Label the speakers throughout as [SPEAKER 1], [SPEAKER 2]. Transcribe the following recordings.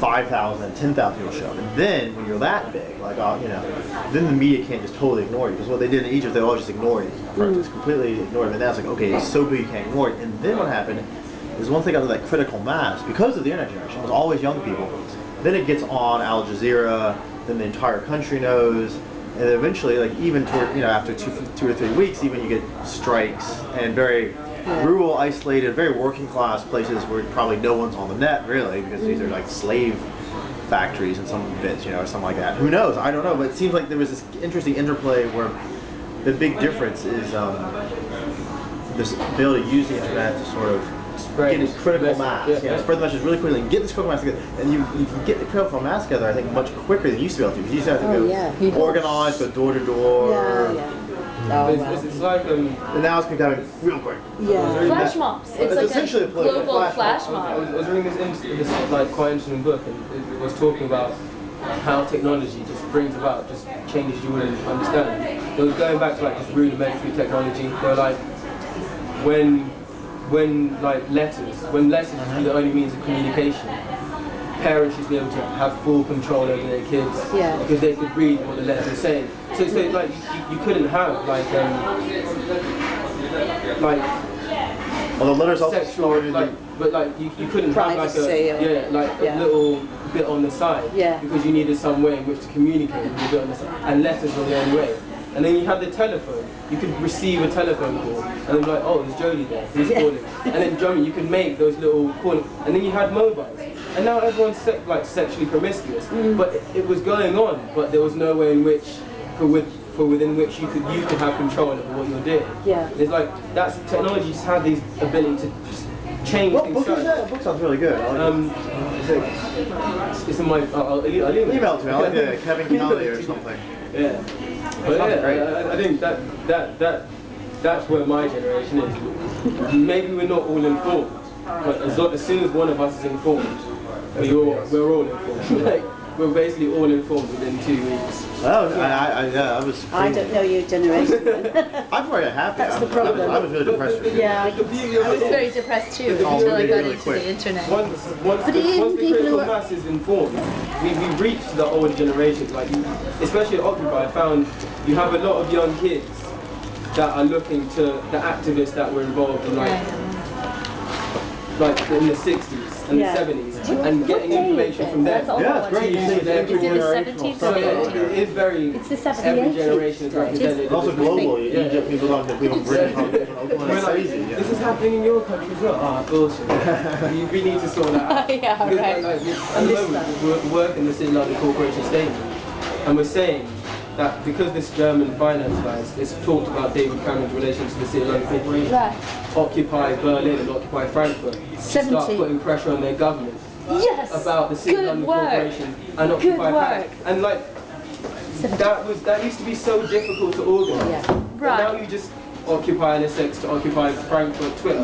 [SPEAKER 1] 5,000, 10,000 people show up. And then when you're that big, like, then the media can't just totally ignore you. Because what they did in Egypt, they all just ignored it. Just completely ignored it. And that's like, okay, it's so big you can't ignore it. And then what happened is once they got to that critical mass, because of the internet generation, it was always young people, then it gets on Al Jazeera, then the entire country knows. And eventually, like even toward, after two or 3 weeks, even you get strikes and very rural, isolated, very working class places where probably no one's on the net really, because these are like slave factories in some bits, or something like that. Who knows? I don't know. But it seems like there was this interesting interplay where the big difference is this ability to use the internet to sort of get this critical mass, spread the message really quickly and get this critical mass together. And you can get the critical mass together, I think, much quicker than you used to be able to. Because you used to have to go organize, go door to door.
[SPEAKER 2] It's like
[SPEAKER 1] and now it's becoming real quick.
[SPEAKER 3] Flash mobs. It's like
[SPEAKER 1] essentially
[SPEAKER 3] a global flash mob.
[SPEAKER 2] I was reading this like quite interesting book, and it was talking about how technology just brings about just changes you wouldn't understand. It was going back to like just rudimentary technology. They were like when letters used to be the only means of communication, parents used to be able to have full control over their kids because they could read what the letters were saying. So like you couldn't have like
[SPEAKER 1] well, the letters
[SPEAKER 2] sexual, but you couldn't have like a little bit on the side because you needed some way in which to communicate with a bit on the side, and letters were the only way. And then you had the telephone. You could receive a telephone call, and then be like, oh, there's Jodie there, who's calling. And then Johnny, you could make those little calls. And then you had mobiles. And now everyone's sexually promiscuous. But it was going on, but there was no way in which, within which you could have control over what you're doing. It's like, that's technology's had these ability to just change things.
[SPEAKER 1] What book is that? The book sounds really good.
[SPEAKER 2] It's in my, I'll email it
[SPEAKER 1] to me. I like Kevin Connolly or something.
[SPEAKER 2] But I think that's where my generation is. Maybe we're not all informed, but as soon as one of us is informed, we're all informed. We're basically all informed within 2 weeks.
[SPEAKER 1] Oh, I was.
[SPEAKER 4] I don't know your generation.
[SPEAKER 1] I'm very happy.
[SPEAKER 4] That's the problem.
[SPEAKER 1] I was really depressed.
[SPEAKER 4] Yeah,
[SPEAKER 3] I was very depressed too until I got into the internet.
[SPEAKER 2] Once the critical mass is informed, we reach the older generations. Like, especially at Occupy, I found you have a lot of young kids that are looking to the activists that were involved in like in the 60s. And the 70s, and getting information from them.
[SPEAKER 1] Yeah, it's great.
[SPEAKER 3] Is it the 17th?
[SPEAKER 2] So it is very.
[SPEAKER 3] It's the 70s.
[SPEAKER 2] Every generation is represented.
[SPEAKER 1] Also global. Egypt, people don't British, Oakland, crazy.
[SPEAKER 2] This is happening in your country as well. Bullshit. We need to sort that out. At the moment, we're working the City London Corporation statement, and we're saying that because this German finance guy is talked about David Cameron's relation to the City London Corporation, Occupy Berlin and Occupy Frankfurt, start putting pressure on their government about the City London Corporation and Occupy Frankfurt. And like that used to be so difficult to organise. But now you just occupy NSX to Occupy Frankfurt Twitter.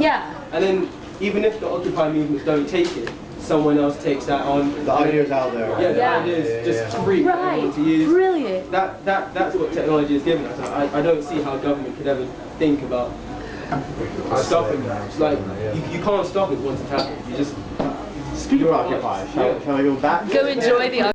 [SPEAKER 2] And then even if the Occupy movements don't take it, someone else takes that on.
[SPEAKER 1] The idea's out there.
[SPEAKER 2] The idea's just free for everyone to use.
[SPEAKER 3] Brilliant.
[SPEAKER 2] That's what technology has given us. I don't see how government could ever think about stopping that. Like, you can't stop it once it happens. You just...
[SPEAKER 1] Speaking of Occupy, shall we go back?
[SPEAKER 3] Go enjoy the